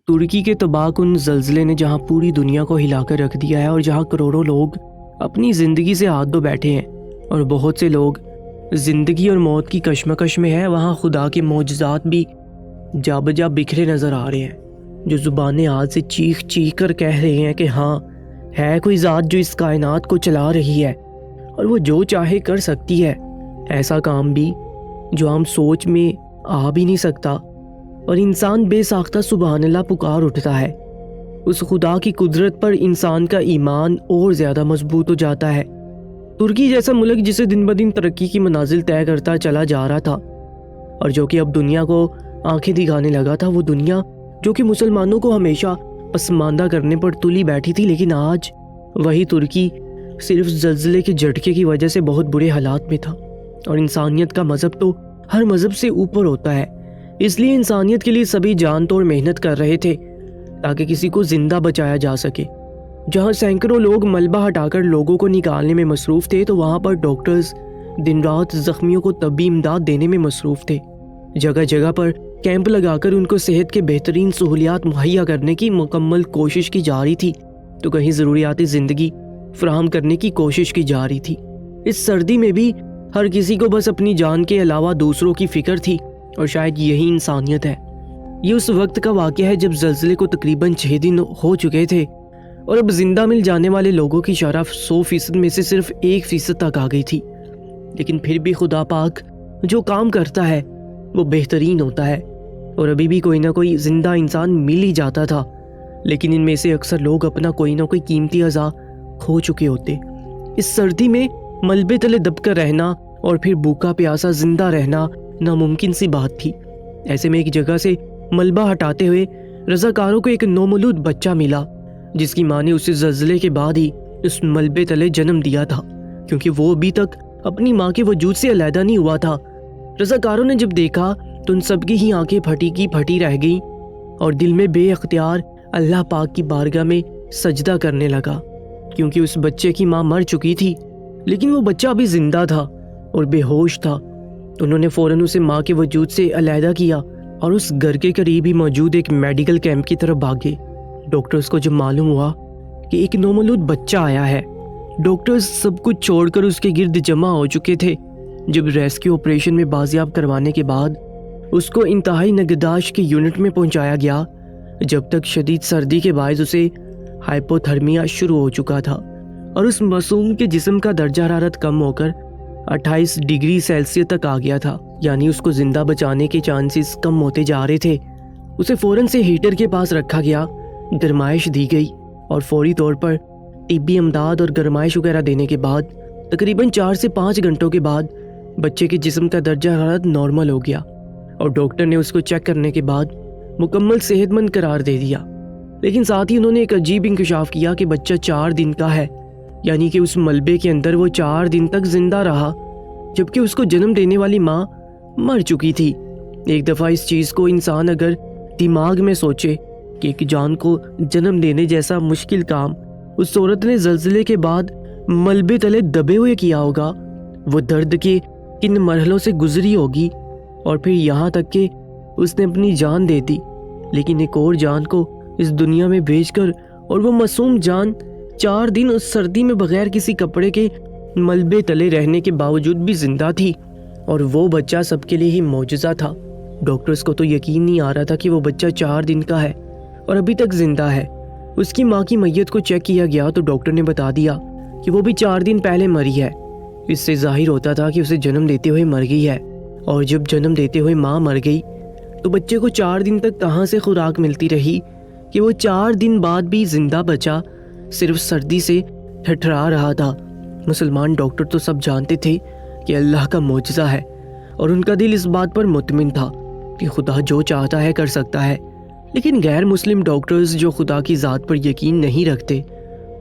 ترکی کے تباہ کن زلزلے نے جہاں پوری دنیا کو ہلا کر رکھ دیا ہے اور جہاں کروڑوں لوگ اپنی زندگی سے ہاتھ دھو بیٹھے ہیں اور بہت سے لوگ زندگی اور موت کی کشمکش میں ہیں، وہاں خدا کے معجزات بھی جا بجا بکھرے نظر آ رہے ہیں، جو زبانیں آج سے چیخ چیخ کر کہہ رہے ہیں کہ ہاں ہے کوئی ذات جو اس کائنات کو چلا رہی ہے اور وہ جو چاہے کر سکتی ہے، ایسا کام بھی جو ہم سوچ میں آ بھی نہیں سکتا، اور انسان بے ساختہ سبحان اللہ پکار اٹھتا ہے۔ اس خدا کی قدرت پر انسان کا ایمان اور زیادہ مضبوط ہو جاتا ہے۔ ترکی جیسا ملک جسے دن بدن ترقی کی منازل طے کرتا چلا جا رہا تھا اور جو کہ اب دنیا کو آنکھیں دکھانے لگا تھا، وہ دنیا جو کہ مسلمانوں کو ہمیشہ پسماندہ کرنے پر تلی بیٹھی تھی، لیکن آج وہی ترکی صرف زلزلے کے جھٹکے کی وجہ سے بہت برے حالات میں تھا۔ اور انسانیت کا مذہب تو ہر مذہب سے اوپر ہوتا ہے، اس لیے انسانیت کے لیے سبھی جان توڑ محنت کر رہے تھے تاکہ کسی کو زندہ بچایا جا سکے۔ جہاں سینکڑوں لوگ ملبہ ہٹا کر لوگوں کو نکالنے میں مصروف تھے، تو وہاں پر ڈاکٹرز دن رات زخمیوں کو طبی امداد دینے میں مصروف تھے۔ جگہ جگہ پر کیمپ لگا کر ان کو صحت کے بہترین سہولیات مہیا کرنے کی مکمل کوشش کی جا رہی تھی، تو کہیں ضروریات زندگی فراہم کرنے کی کوشش کی جا رہی تھی۔ اس سردی میں بھی ہر کسی کو بس اپنی جان کے علاوہ دوسروں کی فکر تھی، اور شاید یہی انسانیت ہے۔ یہ اس وقت کا واقعہ ہے جب زلزلے کو تقریباً 6 دن ہو چکے تھے اور اب زندہ مل جانے والے لوگوں کی شرح 100% میں سے صرف 1% تک آ گئی تھی، لیکن پھر بھی خدا پاک جو کام کرتا ہے وہ بہترین ہوتا ہے، اور ابھی بھی کوئی نہ کوئی زندہ انسان مل ہی جاتا تھا، لیکن ان میں سے اکثر لوگ اپنا کوئی نہ کوئی قیمتی اعضاء کھو چکے ہوتے۔ اس سردی میں ملبے تلے دب کر رہنا اور پھر بھوکا پیاسا زندہ رہنا ناممکن سی بات تھی۔ ایسے میں ایک جگہ سے ملبہ ہٹاتے ہوئے رضاکاروں کو ایک نومولود بچہ ملا، جس کی ماں نے اسے زلزلے کے بعد ہی اس ملبے تلے جنم دیا تھا، کیونکہ وہ ابھی تک اپنی ماں کے وجود سے علیحدہ نہیں ہوا تھا۔ رضاکاروں نے جب دیکھا تو ان سب کی ہی آنکھیں پھٹی کی پھٹی رہ گئیں اور دل میں بے اختیار اللہ پاک کی بارگاہ میں سجدہ کرنے لگا، کیونکہ اس بچے کی ماں مر چکی تھی لیکن وہ بچہ ابھی زندہ تھا اور بے ہوش تھا۔ انہوں نے فوراً اسے ماں کے وجود سے علیحدہ کیا اور اس گھر کے قریب ہی موجود ایک میڈیکل کیمپ کی طرف بھاگے۔ ڈاکٹرز کو جب معلوم ہوا کہ ایک نومولود بچہ آیا ہے، ڈاکٹرز سب کچھ چھوڑ کر اس کے گرد جمع ہو چکے تھے۔ جب ریسکیو آپریشن میں بازیاب کروانے کے بعد اس کو انتہائی نگہداشت کے یونٹ میں پہنچایا گیا، جب تک شدید سردی کے باعث اسے ہائپوتھرمیا شروع ہو چکا تھا اور اس معصوم کے جسم کا درجہ حرارت کم ہو کر 28 ڈگری سیلسیس تک آ گیا تھا، یعنی اس کو زندہ بچانے کے چانسز کم ہوتے جا رہے تھے۔ اسے فوراً سے ہیٹر کے پاس رکھا گیا، گرمائش دی گئی اور فوری طور پر طبی امداد اور گرمائش وغیرہ دینے کے بعد تقریباً 4 سے 5 گھنٹوں کے بعد بچے کے جسم کا درجہ حرارت نارمل ہو گیا اور ڈاکٹر نے اس کو چیک کرنے کے بعد مکمل صحت مند قرار دے دیا۔ لیکن ساتھ ہی انہوں نے ایک عجیب انکشاف کیا کہ بچہ 4 دن کا ہے، یعنی کہ اس ملبے کے اندر وہ 4 دن تک زندہ رہا، جبکہ اس کو جنم دینے والی ماں مر چکی تھی۔ ایک دفعہ اس چیز کو انسان اگر دماغ میں سوچے کہ ایک جان کو جنم دینے جیسا مشکل کام اس عورت نے زلزلے کے بعد ملبے تلے دبے ہوئے کیا ہوگا، وہ درد کے کن مرحلوں سے گزری ہوگی، اور پھر یہاں تک کہ اس نے اپنی جان دے دی، لیکن ایک اور جان کو اس دنیا میں بھیج کر، اور وہ معصوم جان 4 دن اس سردی میں بغیر کسی کپڑے کے ملبے تلے رہنے کے باوجود بھی زندہ تھی، اور وہ بچہ سب کے لیے ہی معجزہ تھا۔ ڈاکٹرز کو تو یقین نہیں آ رہا تھا کہ وہ بچہ 4 دن کا ہے اور ابھی تک زندہ ہے۔ اس کی ماں کی میت کو چیک کیا گیا تو ڈاکٹر نے بتا دیا کہ وہ بھی 4 دن پہلے مری ہے۔ اس سے ظاہر ہوتا تھا کہ اسے جنم دیتے ہوئے مر گئی ہے، اور جب جنم دیتے ہوئے ماں مر گئی تو بچے کو 4 دن تک کہاں سے خوراک ملتی رہی کہ وہ 4 دن بعد بھی زندہ بچا صرف سردی سے ٹھٹھرا رہا تھا۔ مسلمان ڈاکٹر تو سب جانتے تھے کہ اللہ کا معجزہ ہے، اور ان کا دل اس بات پر مطمئن تھا کہ خدا جو چاہتا ہے کر سکتا ہے، لیکن غیر مسلم ڈاکٹرز جو خدا کی ذات پر یقین نہیں رکھتے،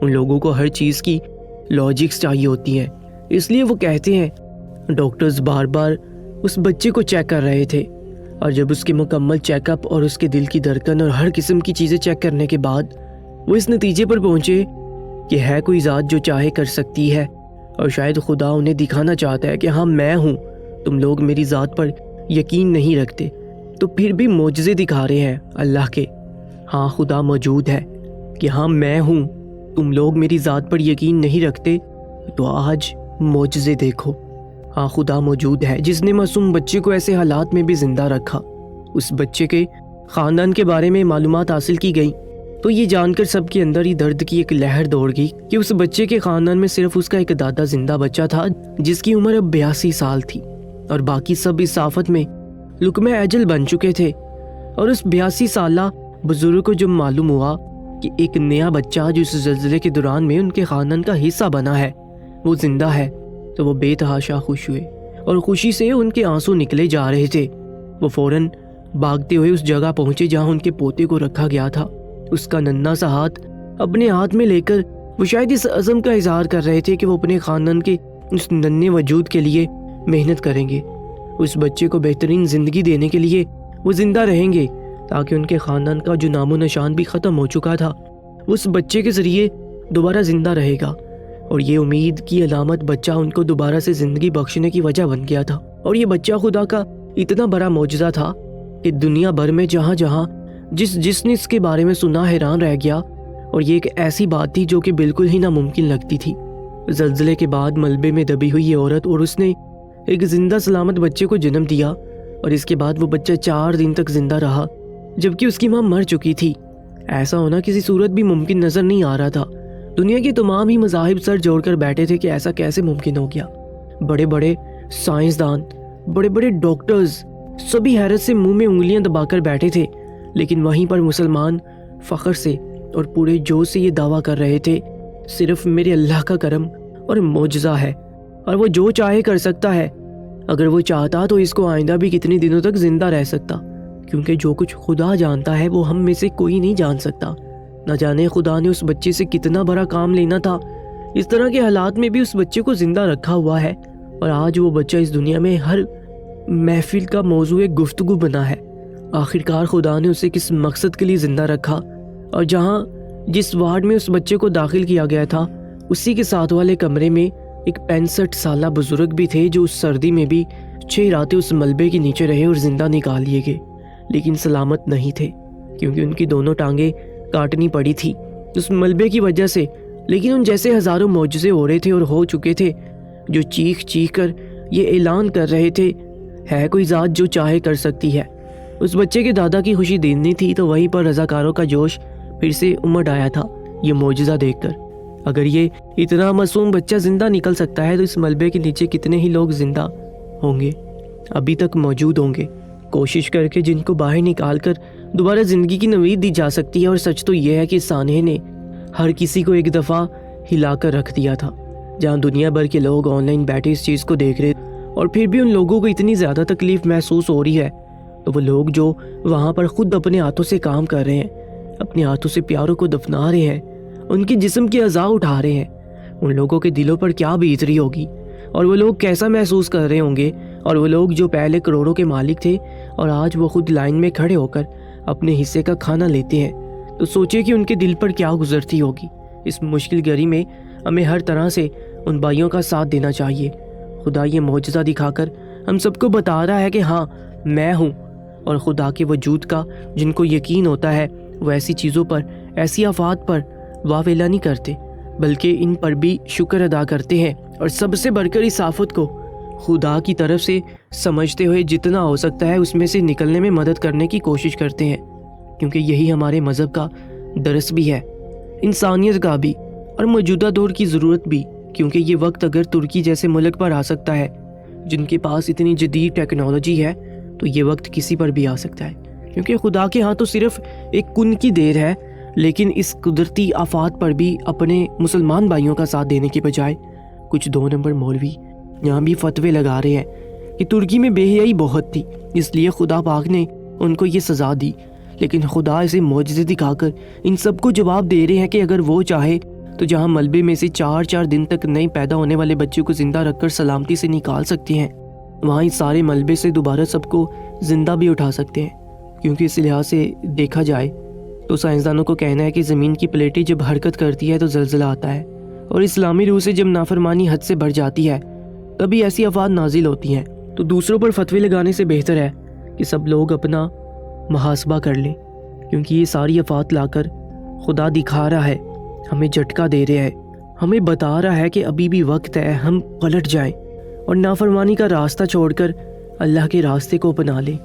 ان لوگوں کو ہر چیز کی لاجکس چاہیے ہوتی ہیں، اس لیے وہ کہتے ہیں۔ ڈاکٹرز بار بار اس بچے کو چیک کر رہے تھے، اور جب اس کے مکمل چیک اپ اور اس کے دل کی دھڑکن اور ہر قسم کی چیزیں چیک کرنے کے بعد وہ اس نتیجے پر پہنچے کہ ہے کوئی ذات جو چاہے کر سکتی ہے، اور شاید خدا انہیں دکھانا چاہتا ہے کہ ہاں میں ہوں، تم لوگ میری ذات پر یقین نہیں رکھتے، تو پھر بھی معجزے دکھا رہے ہیں اللہ کے۔ ہاں خدا موجود ہے، کہ ہاں میں ہوں، تم لوگ میری ذات پر یقین نہیں رکھتے تو آج معجزے دیکھو۔ ہاں خدا موجود ہے جس نے معصوم بچے کو ایسے حالات میں بھی زندہ رکھا۔ اس بچے کے خاندان کے بارے میں معلومات حاصل کی گئی تو یہ جان کر سب کے اندر ہی درد کی ایک لہر دوڑ گئی کہ اس بچے کے خاندان میں صرف اس کا ایک دادا زندہ بچہ تھا جس کی عمر اب 82 سال تھی، اور باقی سب اس آفت میں لقمہ اجل بن چکے تھے۔ اور اس 82 سالہ بزرگ کو جب معلوم ہوا کہ ایک نیا بچہ جو اس زلزلے کے دوران میں ان کے خاندان کا حصہ بنا ہے وہ زندہ ہے، تو وہ بے تحاشا خوش ہوئے اور خوشی سے ان کے آنسو نکلے جا رہے تھے۔ وہ فوراً بھاگتے ہوئے اس جگہ پہنچے جہاں ان کے پوتے کو رکھا گیا تھا۔ اس کا ننھا سا ہاتھ اپنے ہاتھ میں لے کر وہ شاید اس عزم کا اظہار کر رہے تھے کہ وہ اپنے خاندان کے اس ننھے وجود کے لیے محنت کریں گے، اس بچے کو بہترین زندگی دینے کے لیے وہ زندہ رہیں گے، تاکہ ان کے خاندان کا جو نام و نشان بھی ختم ہو چکا تھا وہ اس بچے کے ذریعے دوبارہ زندہ رہے گا۔ اور یہ امید کی علامت بچہ ان کو دوبارہ سے زندگی بخشنے کی وجہ بن گیا تھا۔ اور یہ بچہ خدا کا اتنا بڑا معجزہ تھا کہ دنیا بھر میں جہاں جہاں جس نے اس کے بارے میں سنا حیران رہ گیا، اور یہ ایک ایسی بات تھی جو کہ بالکل ہی ناممکن لگتی تھی۔ زلزلے کے بعد ملبے میں دبی ہوئی یہ عورت اور اس نے ایک زندہ سلامت بچے کو جنم دیا، اور اس کے بعد وہ بچہ 4 دن تک زندہ رہا جبکہ اس کی ماں مر چکی تھی۔ ایسا ہونا کسی صورت بھی ممکن نظر نہیں آ رہا تھا۔ دنیا کے تمام ہی مذاہب سر جوڑ کر بیٹھے تھے کہ ایسا کیسے ممکن ہو گیا۔ بڑے بڑے سائنسدان، بڑے بڑے ڈاکٹرز سبھی حیرت سے منہ میں انگلیاں دبا کر بیٹھے تھے، لیکن وہیں پر مسلمان فخر سے اور پورے جوش سے یہ دعویٰ کر رہے تھے، صرف میرے اللہ کا کرم اور معجزہ ہے، اور وہ جو چاہے کر سکتا ہے۔ اگر وہ چاہتا تو اس کو آئندہ بھی کتنے دنوں تک زندہ رہ سکتا، کیونکہ جو کچھ خدا جانتا ہے وہ ہم میں سے کوئی نہیں جان سکتا۔ نہ جانے خدا نے اس بچے سے کتنا بڑا کام لینا تھا، اس طرح کے حالات میں بھی اس بچے کو زندہ رکھا ہوا ہے، اور آج وہ بچہ اس دنیا میں ہر محفل کا موضوع گفتگو بنا ہے۔ آخرکار خدا نے اسے کس مقصد کے لیے زندہ رکھا، اور جس وارڈ میں اس بچے کو داخل کیا گیا تھا اسی کے ساتھ والے کمرے میں ایک 65 سالہ بزرگ بھی تھے جو اس سردی میں بھی 6 راتیں اس ملبے کے نیچے رہے اور زندہ نکال لیے گئے، لیکن سلامت نہیں تھے کیونکہ ان کی دونوں ٹانگیں کاٹنی پڑی تھی اس ملبے کی وجہ سے۔ لیکن ان جیسے ہزاروں معجزے ہو رہے تھے اور ہو چکے تھے جو چیخ چیخ کر یہ اعلان کر رہے تھے، ہے کوئی ذات جو چاہے کر سکتی ہے۔ اس بچے کے دادا کی خوشی دینی تھی تو وہیں پر رضاکاروں کا جوش پھر سے امڑ آیا تھا یہ معجزہ دیکھ کر۔ اگر یہ اتنا معصوم بچہ زندہ نکل سکتا ہے تو اس ملبے کے نیچے کتنے ہی لوگ زندہ ہوں گے، ابھی تک موجود ہوں گے، کوشش کر کے جن کو باہر نکال کر دوبارہ زندگی کی نوید دی جا سکتی ہے۔ اور سچ تو یہ ہے کہ سانحے نے ہر کسی کو ایک دفعہ ہلا کر رکھ دیا تھا، جہاں دنیا بھر کے لوگ آن لائن بیٹھے اس چیز کو دیکھ رہے، اور پھر بھی ان لوگوں کو اتنی زیادہ تکلیف محسوس ہو رہی ہے، تو وہ لوگ جو وہاں پر خود اپنے ہاتھوں سے کام کر رہے ہیں، اپنے ہاتھوں سے پیاروں کو دفنا رہے ہیں، ان کے جسم کے اعضاء اٹھا رہے ہیں، ان لوگوں کے دلوں پر کیا بیت رہی ہوگی، اور وہ لوگ کیسا محسوس کر رہے ہوں گے۔ اور وہ لوگ جو پہلے کروڑوں کے مالک تھے اور آج وہ خود لائن میں کھڑے ہو کر اپنے حصے کا کھانا لیتے ہیں، تو سوچے کہ ان کے دل پر کیا گزرتی ہوگی۔ اس مشکل گھڑی میں ہمیں ہر طرح سے ان بھائیوں کا ساتھ دینا چاہیے۔ خدا یہ معجزہ دکھا کر ہم سب کو بتا رہا ہے کہ ہاں میں ہوں، اور خدا کے وجود کا جن کو یقین ہوتا ہے وہ ایسی چیزوں پر، ایسی آفات پر واویلا نہیں کرتے، بلکہ ان پر بھی شکر ادا کرتے ہیں، اور سب سے بڑھ کر اس آفت کو خدا کی طرف سے سمجھتے ہوئے جتنا ہو سکتا ہے اس میں سے نکلنے میں مدد کرنے کی کوشش کرتے ہیں، کیونکہ یہی ہمارے مذہب کا درس بھی ہے، انسانیت کا بھی، اور موجودہ دور کی ضرورت بھی، کیونکہ یہ وقت اگر ترکی جیسے ملک پر آ سکتا ہے جن کے پاس اتنی جدید ٹیکنالوجی ہے، تو یہ وقت کسی پر بھی آ سکتا ہے، کیونکہ خدا کے ہاں تو صرف ایک کن کی دیر ہے، لیکن اس قدرتی آفات پر بھی اپنے مسلمان بھائیوں کا ساتھ دینے کے بجائے کچھ 2 نمبر مولوی یہاں بھی فتوے لگا رہے ہیں کہ ترکی میں بے حیائی بہت تھی، اس لیے خدا پاک نے ان کو یہ سزا دی، لیکن خدا اسے معجزے دکھا کر ان سب کو جواب دے رہے ہیں کہ اگر وہ چاہے تو جہاں ملبے میں سے 4 دن تک نئے پیدا ہونے والے بچے کو زندہ رکھ کر سلامتی سے نکال سکتے ہیں، وہاں اس سارے ملبے سے دوبارہ سب کو زندہ بھی اٹھا سکتے ہیں، کیونکہ اس لحاظ سے دیکھا جائے تو سائنسدانوں کو کہنا ہے کہ زمین کی پلیٹیں جب حرکت کرتی ہے تو زلزلہ آتا ہے، اور اسلامی روح سے جب نافرمانی حد سے بڑھ جاتی ہے تبھی ایسی آفات نازل ہوتی ہیں۔ تو دوسروں پر فتوے لگانے سے بہتر ہے کہ سب لوگ اپنا محاسبہ کر لیں کیونکہ یہ ساری آفات لا کر خدا دکھا رہا ہے، ہمیں جھٹکا دے رہا ہے، ہمیں بتا رہا ہے کہ ابھی بھی وقت ہے، ہم پلٹ جائیں اور نافرمانی کا راستہ چھوڑ کر اللہ کے راستے کو اپنا لیں۔